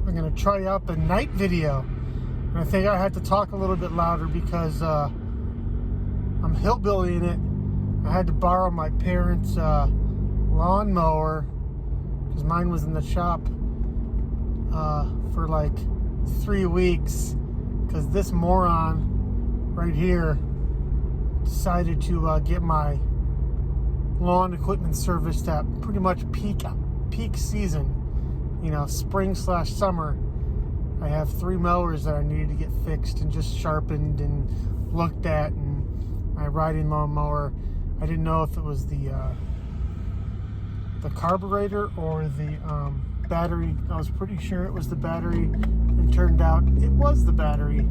I'm going to try out the night video. And I think I had to talk a little bit louder because I'm hillbillying it. I had to borrow my parents' lawnmower because mine was in the shop for like 3 weeks because this moron right here decided to get my lawn equipment serviced at pretty much peak season, you know, spring/summer. I have 3 mowers that I needed to get fixed and just sharpened and looked at, and my riding lawnmower, I didn't know if it was the carburetor or the battery. I was pretty sure it was the battery, and turned out it was the battery.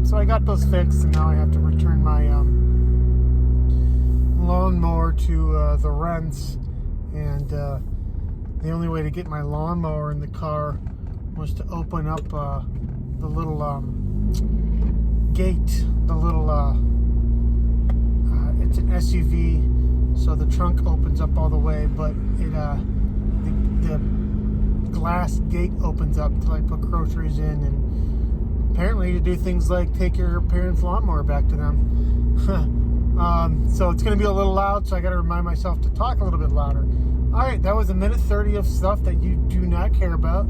So I got those fixed, and now I have to return my lawnmower to the rents. And the only way to get my lawnmower in the car was to open up the little gate, the little it's an SUV, so the trunk opens up all the way, but it the glass gate opens up to like put groceries in, and apparently to do things like take your parents' lawnmower back to them. So it's going to be a little loud, so I got to remind myself to talk a little bit louder. All right, that was a minute 30 of stuff that you do not care about.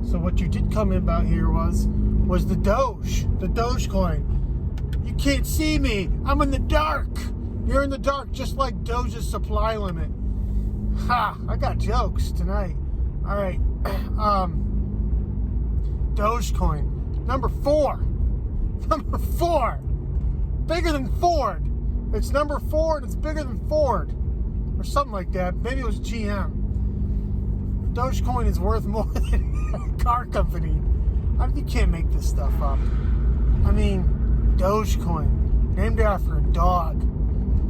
So what you did come in about here was the Dogecoin. You can't see me. I'm in the dark. You're in the dark, just like Doge's supply limit. Ha! I got jokes tonight. All right. Dogecoin. Number 4. Number 4. Bigger than Ford. It's number 4 and it's bigger than Ford. Or something like that. Maybe it was GM. Dogecoin is worth more than a car company. I mean, you can't make this stuff up. I mean, Dogecoin, named after a dog.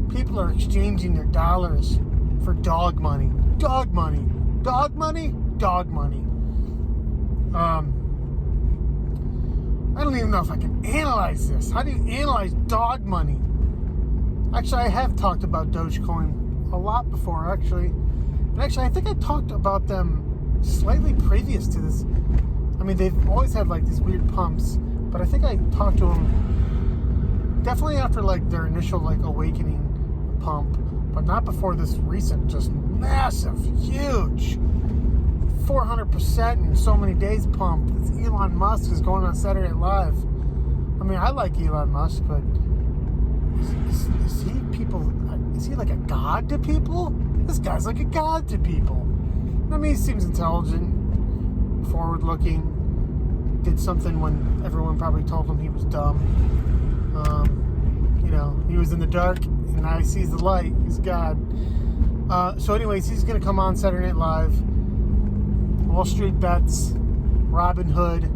People are exchanging their dollars for dog money. Dog money. Dog money? Dog money. I don't even know if I can analyze this. How do you analyze dog money? Actually, I have talked about Dogecoin a lot before, actually. And actually, I think I talked about them slightly previous to this. I mean, they've always had like these weird pumps, but I think I talked to them definitely after like their initial like awakening pump, but not before this recent, just massive, huge 400% in so many days pump. It's Elon Musk is going on Saturday Night Live. I mean, I like Elon Musk, but is he like a god to people? This guy's like a god to people. I mean, he seems intelligent, forward-looking, did something when everyone probably told him he was dumb. You know, he was in the dark, and now he sees the light. He's God. So anyways, he's going to come on Saturday Night Live. Wall Street Bets, Robinhood.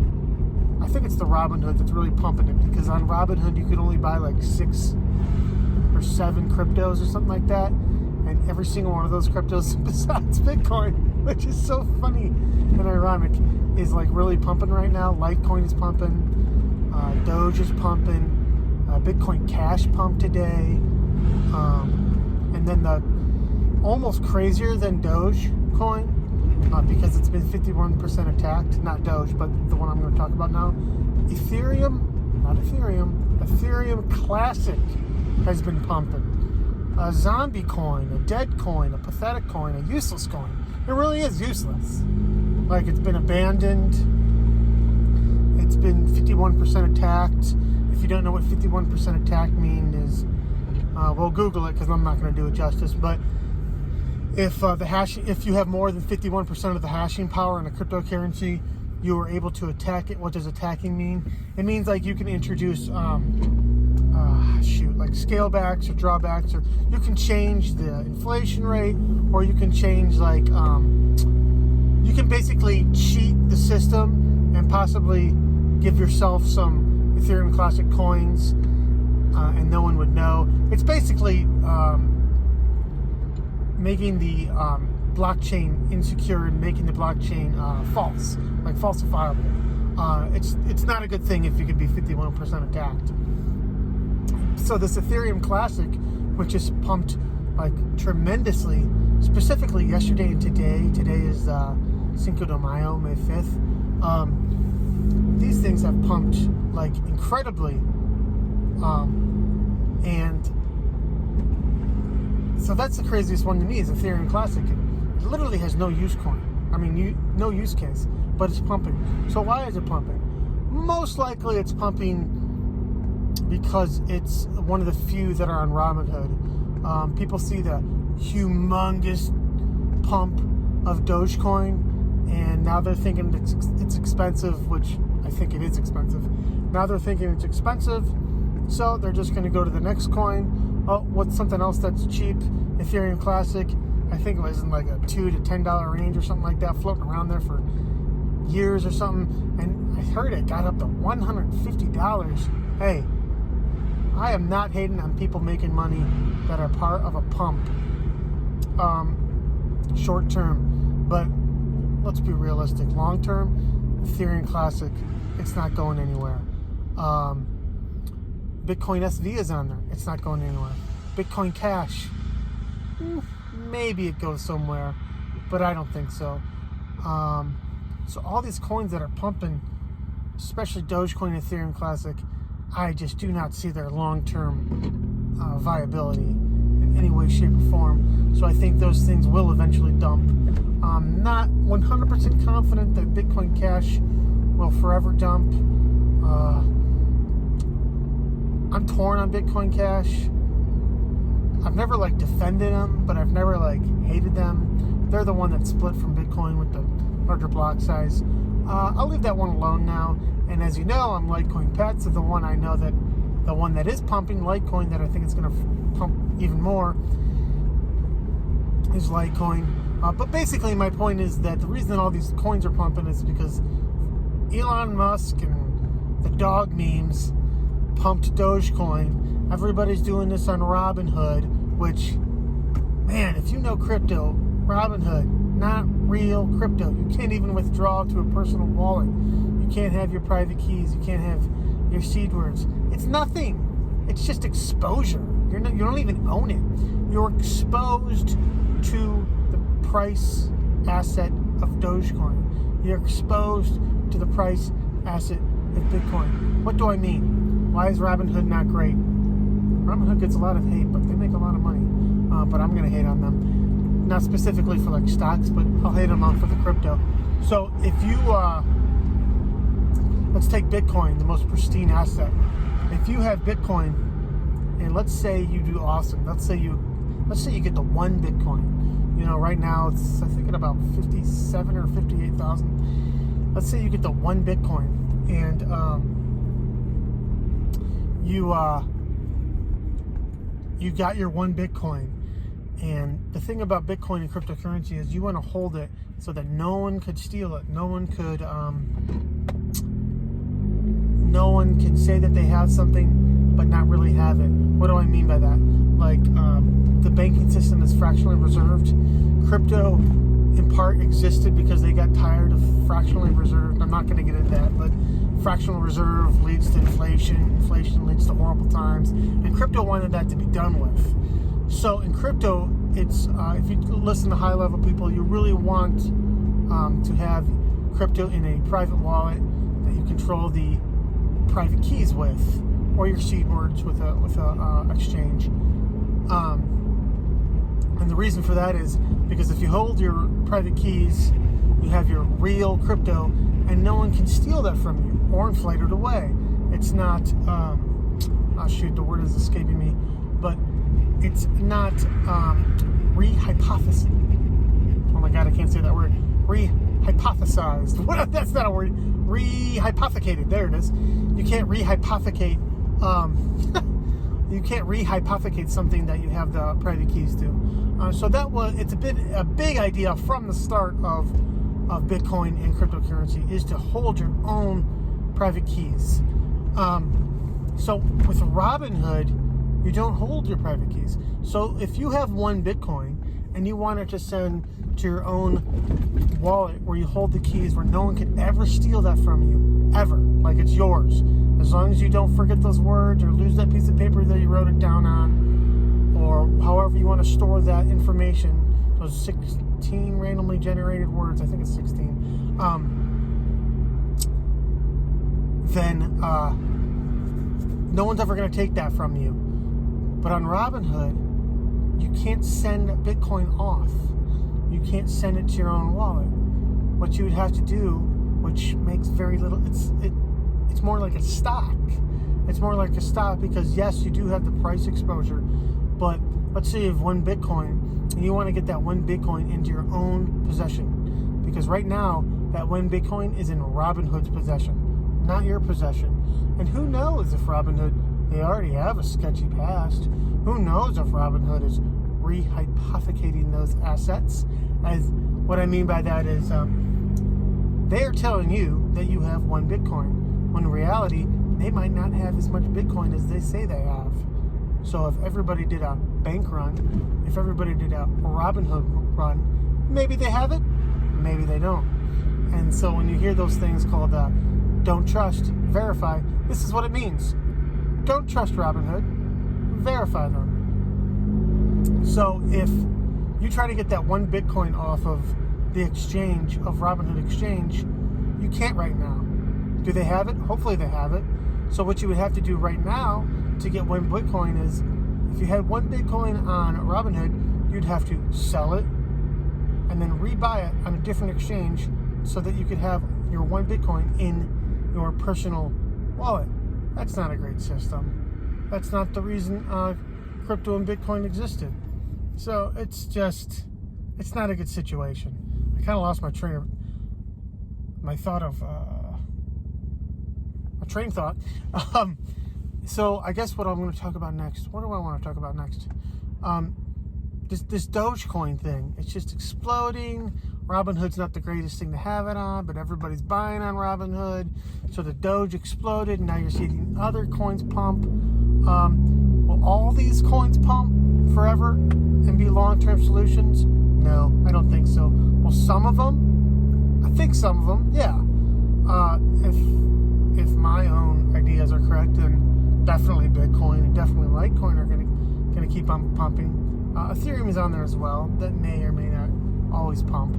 I think it's the Robinhood that's really pumping it, because on Robinhood you could only buy like 6 or 7 cryptos or something like that. And every single one of those cryptos besides Bitcoin, which is so funny and ironic, is like really pumping right now. Litecoin is pumping. Doge is pumping. Bitcoin Cash pumped today. And then the almost crazier than Dogecoin, because it's been 51% attacked. Not Doge, but the one I'm going to talk about now. Ethereum Classic has been pumping. A zombie coin, a dead coin, a pathetic coin, a useless coin. It really is useless. Like, it's been abandoned. It's been 51% attacked. If you don't know what 51% attacked mean is, well, Google it, because I'm not going to do it justice. But if you have more than 51% of the hashing power in a cryptocurrency, you are able to attack it. What does attacking mean? It means like you can introduce like scalebacks or drawbacks, or you can change the inflation rate, or you can change like you can basically cheat the system and possibly give yourself some Ethereum Classic coins, and no one would know. It's basically making the blockchain insecure and making the blockchain false, like falsifiable. It's not a good thing if you could be 51% attacked. So this Ethereum Classic, which is pumped like tremendously, specifically yesterday and today. Today is Cinco de Mayo, May 5th. These things have pumped like incredibly. And so that's the craziest one to me is Ethereum Classic. It literally has no use coin. I mean, no use case, but it's pumping. So why is it pumping? Most likely it's pumping because it's one of the few that are on Robinhood. People see the humongous pump of Dogecoin, and now they're thinking it's expensive, which I think it is expensive. Now they're thinking it's expensive, so they're just going to go to the next coin. Oh, what's something else that's cheap? Ethereum Classic. I think it was in like a $2 to $10 range or something like that, floating around there for years or something. And I heard it got up to $150. Hey, I am not hating on people making money that are part of a pump, short term. But let's be realistic. Long term, Ethereum Classic, it's not going anywhere. Bitcoin SV is on there. It's not going anywhere. Bitcoin Cash, maybe it goes somewhere, but I don't think so. So all these coins that are pumping, especially Dogecoin and Ethereum Classic, I just do not see their long-term viability in any way, shape, or form. So I think those things will eventually dump. I'm not 100% confident that Bitcoin Cash will forever dump. I'm torn on Bitcoin Cash. I've never defended them, but I've never hated them. They're the one that split from Bitcoin with the larger block size. I'll leave that one alone now. And as you know, I'm Litecoin Pets. So the one I know that the one that is pumping Litecoin that I think it's going to pump even more is Litecoin. But basically, my point is that the reason all these coins are pumping is because Elon Musk and the dog memes pumped Dogecoin. Everybody's doing this on Robinhood, which, man, if you know crypto, Robinhood, not real crypto. You can't even withdraw to a personal wallet. You can't have your private keys. You can't have your seed words. It's nothing. It's just exposure. You don't even own it. You're exposed to the price asset of Dogecoin. You're exposed to the price asset of Bitcoin. What do I mean? Why is Robinhood not great? Robinhood gets a lot of hate, but they make a lot of money. But I'm going to hate on them. Not specifically for stocks, but I'll hate them on for the crypto. So if you, let's take Bitcoin, the most pristine asset. If you have Bitcoin, and let's say you do awesome. Let's say you get the one Bitcoin. You know, right now it's I think at about 57 or 58,000. Let's say you get the one Bitcoin, and you got your one Bitcoin. And the thing about Bitcoin and cryptocurrency is you want to hold it so that no one could steal it. No one can say that they have something but not really have it. What do I mean by that? The banking system is fractionally reserved. Crypto, in part, existed because they got tired of fractionally reserved. I'm not going to get into that, but fractional reserve leads to inflation. Inflation leads to horrible times. And crypto wanted that to be done with. So in crypto, it's if you listen to high-level people, you really want to have crypto in a private wallet that you control the private keys with, or your seed words with a exchange. And the reason for that is because if you hold your private keys, you have your real crypto, and no one can steal that from you or inflate it away. It's not. The word is escaping me, but it's not rehypothesized. Oh my God, I can't say that word. Rehypothesized. What? That's not a word. Rehypothecated. There it is. You can't rehypothecate. You can't rehypothecate something that you have the private keys to. So it's a big idea from the start of Bitcoin and cryptocurrency is to hold your own private keys. So with Robinhood, you don't hold your private keys. So if you have one Bitcoin and you wanted to send to your own wallet where you hold the keys where no one could ever steal that from you, ever, like it's yours, as long as you don't forget those words or lose that piece of paper that you wrote it down on, or however you want to store that information, those 14 randomly generated words, I think it's 16, then no one's ever going to take that from you. But on Robinhood, you can't send Bitcoin off. You can't send it to your own wallet. What you would have to do, which makes very little, it's more like a stock. It's more like a stock because, yes, you do have the price exposure, but let's say you have one Bitcoin and you want to get that one Bitcoin into your own possession, because right now that one Bitcoin is in Robinhood's possession, not your possession. And who knows if Robinhood, they already have a sketchy past. Who knows if Robinhood is rehypothecating those assets? As what I mean by that is they are telling you that you have one Bitcoin, when in reality they might not have as much Bitcoin as they say they have. So if everybody did a bank run, if everybody did a Robinhood run, maybe they have it, maybe they don't. And so when you hear those things called don't trust, verify, this is what it means. Don't trust Robinhood, verify them. So if you try to get that one Bitcoin off of the exchange, of Robinhood Exchange, you can't right now. Do they have it? Hopefully they have it. So what you would have to do right now to get one Bitcoin is, if you had one Bitcoin on Robinhood, you'd have to sell it and then rebuy it on a different exchange so that you could have your one Bitcoin in your personal wallet. That's not a great system. That's not the reason crypto and Bitcoin existed. So it's not a good situation. I kind of lost my train of thought. So I guess what I'm going to talk about next. What do I want to talk about next? This Dogecoin thing. It's just exploding. Robinhood's not the greatest thing to have it on, but everybody's buying on Robinhood. So the Doge exploded, and now you're seeing other coins pump. Will all these coins pump forever and be long-term solutions? No, I don't think so. Well, some of them, I think some of them, yeah. If my own ideas are correct, then definitely Bitcoin and definitely Litecoin are gonna keep on pumping. Ethereum is on there as well. That may or may not always pump.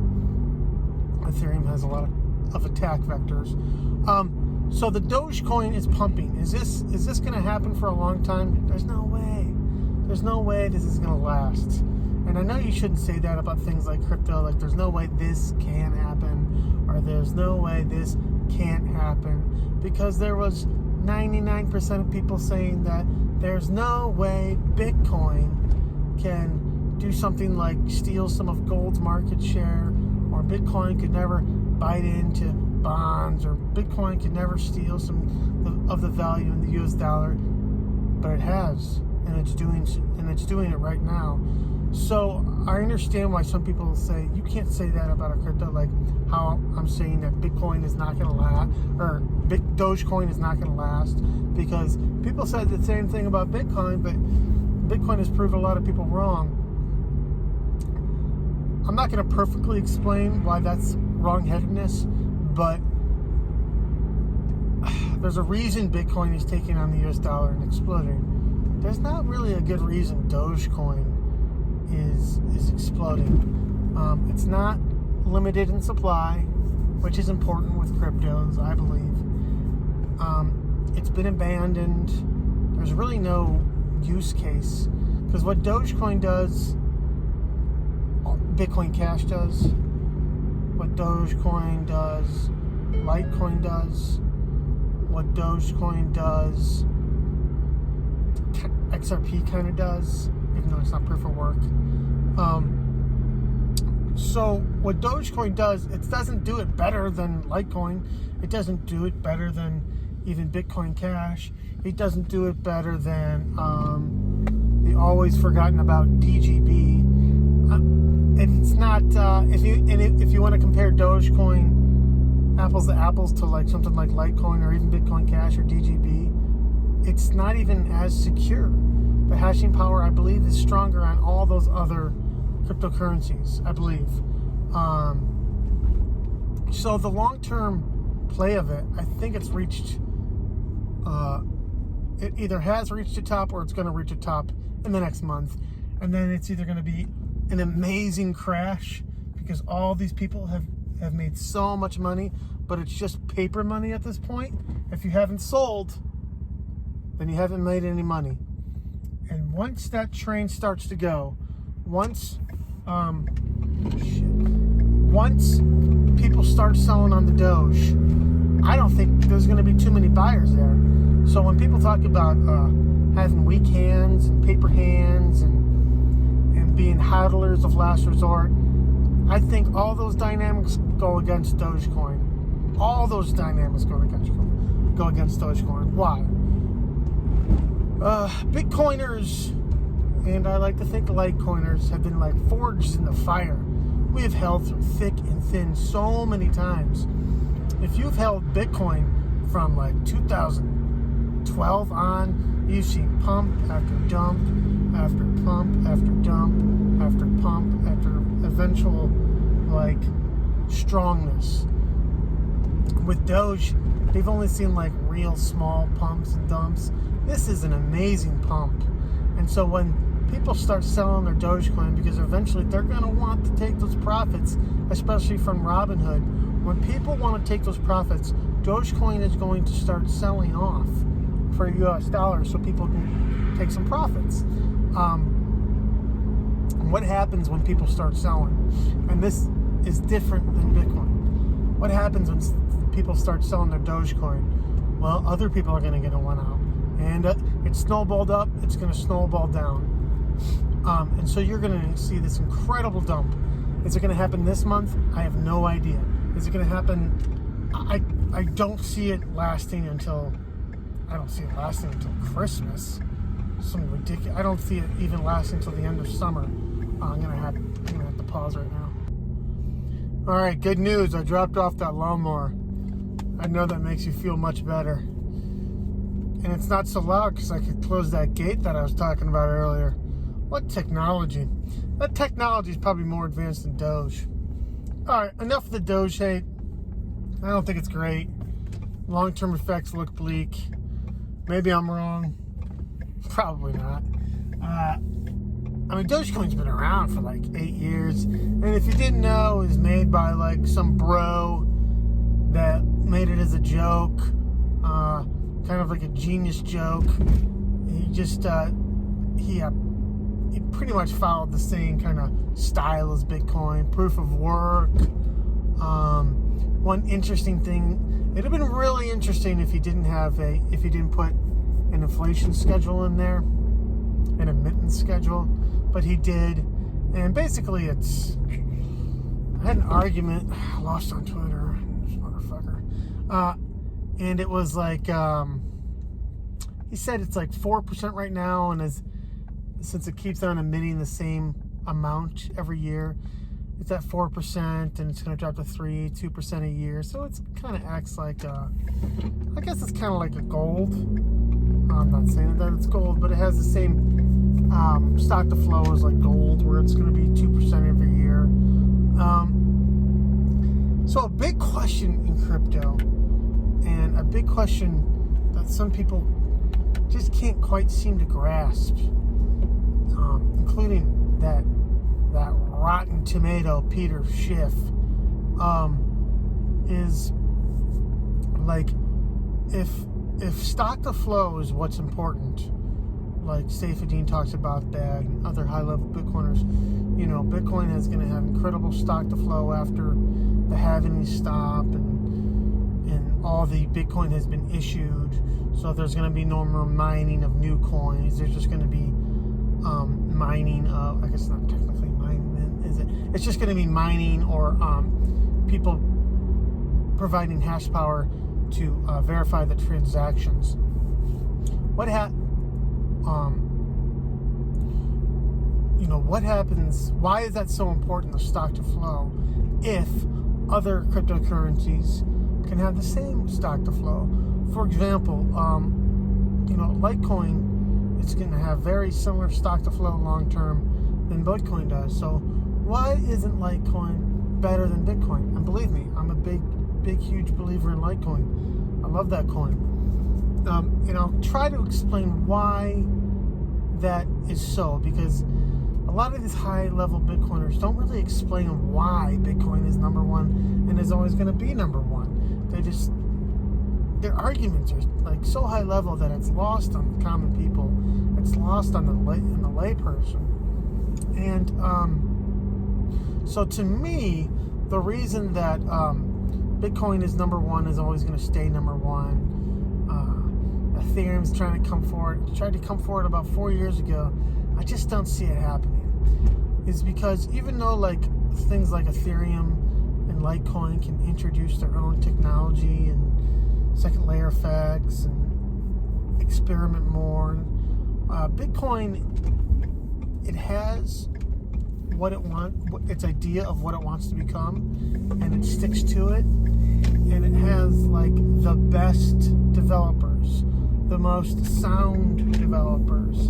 Ethereum has a lot of attack vectors. So the Dogecoin is pumping. Is this going to happen for a long time? There's no way. There's no way this is going to last. And I know you shouldn't say that about things like crypto. Like, there's no way this can happen, or there's no way this can't happen, because there was 99% of people saying that there's no way Bitcoin can do something like steal some of gold's market share, or Bitcoin could never bite into bonds, or Bitcoin could never steal some of the value in the US dollar, but it has, and it's doing it right now. So I understand why some people say you can't say that about a crypto, like how I'm saying that Bitcoin is not going to last, or Dogecoin is not going to last, because people said the same thing about Bitcoin, but Bitcoin has proved a lot of people wrong. I'm not going to perfectly explain why that's wrong-headedness, but there's a reason Bitcoin is taking on the US dollar and exploding. There's not really a good reason Dogecoin is exploding. It's not limited in supply, which is important with cryptos, I believe. It's been abandoned. There's really no use case, because what Dogecoin does, Bitcoin Cash does. What Dogecoin does, Litecoin does. What Dogecoin does, XRP kind of does, even though it's not proof of work. So what Dogecoin does, it doesn't do it better than Litecoin. It doesn't do it better than even Bitcoin Cash. It doesn't do it better than the always forgotten about DGB. It's not. If you want to compare Dogecoin apples to apples to like something like Litecoin or even Bitcoin Cash or DGB, it's not even as secure. The hashing power, I believe, is stronger on all those other cryptocurrencies, I believe. So the long-term play of it, I think it's reached. It either has reached a top or it's going to reach a top in the next month, and then it's either going to be an amazing crash because all these people have made so much money, but it's just paper money at this point. If you haven't sold, then you haven't made any money. And once that train starts to go, once people start selling on the Doge, I don't think there's going to be too many buyers there. So when people talk about having weak hands and paper hands and being hodlers of last resort, I think all those dynamics go against Dogecoin. All those dynamics go against Dogecoin. Why? Bitcoiners, and I like to think Litecoiners, have been like forged in the fire. We have held through thick and thin so many times. If you've held Bitcoin from like 2012 on, you've seen pump after dump after pump after dump after pump after eventual like strongness. With Doge, they've only seen like real small pumps and dumps. This is an amazing pump. And so when people start selling their Dogecoin, because eventually they're going to want to take those profits, especially from Robinhood. When people want to take those profits, Dogecoin is going to start selling off for US dollars so people can take some profits. What happens when people start selling? And this is different than Bitcoin. What happens when people start selling their Dogecoin? Well, other people are going to get a one out. And it snowballed up, it's going to snowball down. And so you're going to see this incredible dump. Is it going to happen this month? I have no idea. Is it going to happen? I don't see it lasting until Christmas. Something ridiculous. I don't see it even lasting until the end of summer. I'm gonna have to pause right now. All right, good news. I dropped off that lawnmower. I know that makes you feel much better. And it's not so loud because I could close that gate that I was talking about earlier. What technology? That technology is probably more advanced than Doge. All right, enough of the Doge hate. I don't think it's great. Long-term effects look bleak. Maybe I'm wrong. Probably not. Dogecoin's been around for like 8 years. And if you didn't know, it was made by like some bro that made it as a joke. Kind of like a genius joke. He just, he pretty much followed the same kind of style as Bitcoin. Proof of work. One interesting thing, it'd have been really interesting if he didn't put an inflation schedule in there, an admittance schedule, but he did. And basically I had an argument, I lost on Twitter, this motherfucker, and it was like, he said it's like 4% right now, and since it keeps on emitting the same amount every year, it's at 4%, and it's going to drop to 2% a year. So it's kind of acts like, I guess it's kind of like a gold. I'm not saying that it's gold, but it has the same stock to flow as like gold, where it's going to be 2% every year. So a big question in crypto, and a big question that some people just can't quite seem to grasp, including that rotten tomato Peter Schiff, is like, if stock to flow is what's important, like Saifedean talks about that, and other high-level Bitcoiners, Bitcoin is going to have incredible stock to flow after the halving stop, and all the Bitcoin has been issued, so there's going to be no more mining of new coins. There's just going to be mining of, I guess not technically mining, is it? It's just going to be mining, or people providing hash power to verify the transactions. What happens? Why is that so important, the stock to flow, if other cryptocurrencies can have the same stock to flow? For example, Litecoin is going to have very similar stock to flow long term than Bitcoin does. So why isn't Litecoin better than Bitcoin? And believe me, I'm a big, huge believer in Litecoin. I love that coin. And I'll try to explain why that is so, because a lot of these high-level Bitcoiners don't really explain why Bitcoin is number one and is always going to be number one. Their arguments are like so high level that it's lost on the common people. It's lost on the layperson. And so to me, the reason that Bitcoin is number one is always going to stay number one. Ethereum's tried to come forward about 4 years ago. I just don't see it happening. Is because even though like things like Ethereum and Litecoin can introduce their own technology and second layer effects and experiment more, Bitcoin, it has what it wants, its idea of what it wants to become, and it sticks to it, and it has like the best developers, the most sound developers,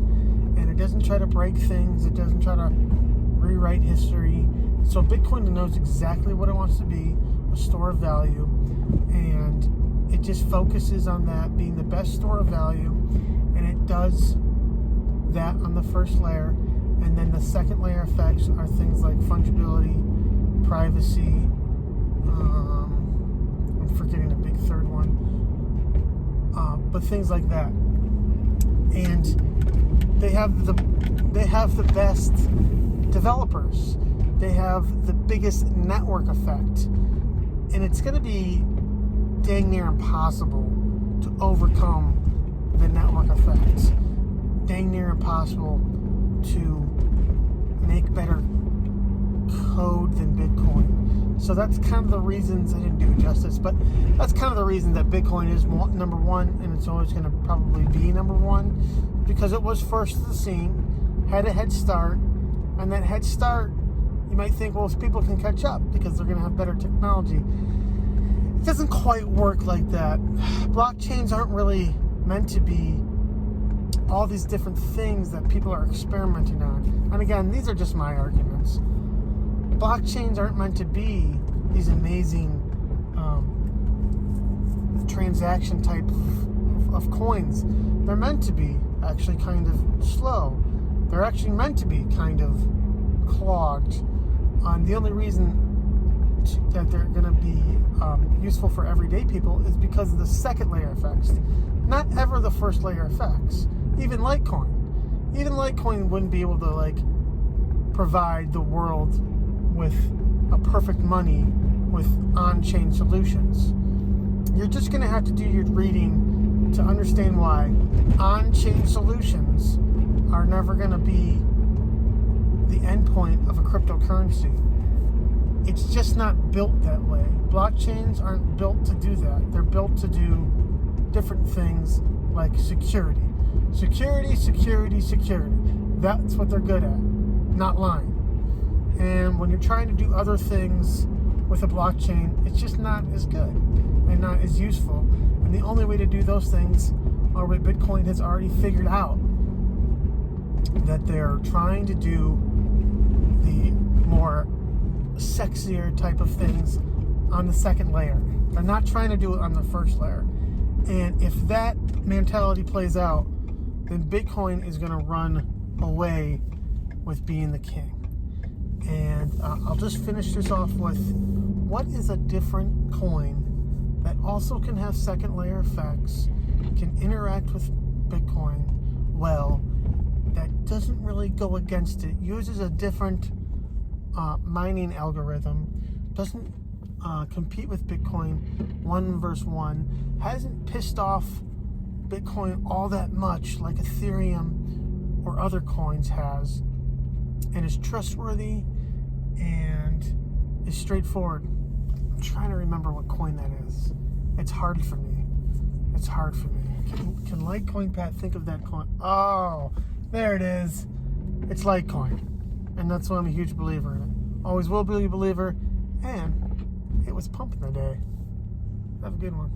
and it doesn't try to break things, it doesn't try to rewrite history. So Bitcoin knows exactly what it wants to be, a store of value, and it just focuses on that being the best store of value, and it does that on the first layer. And then the second layer effects are things like fungibility, privacy, I'm forgetting a big third one, but things like that. And they have the best developers. They have the biggest network effect, and it's going to be dang near impossible to overcome the network effect. Dang near impossible to make better code than Bitcoin. So that's kind of the reasons, I didn't do it justice, but that's kind of the reason that Bitcoin is number one, and it's always going to probably be number one, because it was first to the scene, had a head start, and that head start, you might think, well, people can catch up because they're going to have better technology. It doesn't quite work like that. Blockchains aren't really meant to be all these different things that people are experimenting on. And again, these are just my arguments. Blockchains aren't meant to be these amazing transaction type of coins. They're meant to be actually kind of slow. They're actually meant to be kind of clogged. The only reason that they're going to be useful for everyday people is because of the second layer effects, not ever the first layer effects. Even Litecoin wouldn't be able to like provide the world with a perfect money with on-chain solutions. You're just going to have to do your reading to understand why on-chain solutions are never going to be the endpoint of a cryptocurrency. It's just not built that way. Blockchains aren't built to do that. They're built to do different things like security. Security. That's what they're good at, not lying. And when you're trying to do other things with a blockchain, it's just not as good and not as useful. And the only way to do those things are what Bitcoin has already figured out, that they're trying to do the more sexier type of things on the second layer. They're not trying to do it on the first layer. And if that mentality plays out, then Bitcoin is going to run away with being the king. And I'll just finish this off with, what is a different coin that also can have second layer effects, can interact with Bitcoin well, that doesn't really go against it, uses a different mining algorithm, doesn't compete with Bitcoin 1 versus 1, hasn't pissed off Bitcoin all that much like Ethereum or other coins has, and is trustworthy and is straightforward. I'm trying to remember what coin that is. It's hard for me. Can Litecoin Pat think of that coin? Oh, there it is. It's Litecoin. And that's why I'm a huge believer in it. Always will be a believer. And it was pumping today. Have a good one.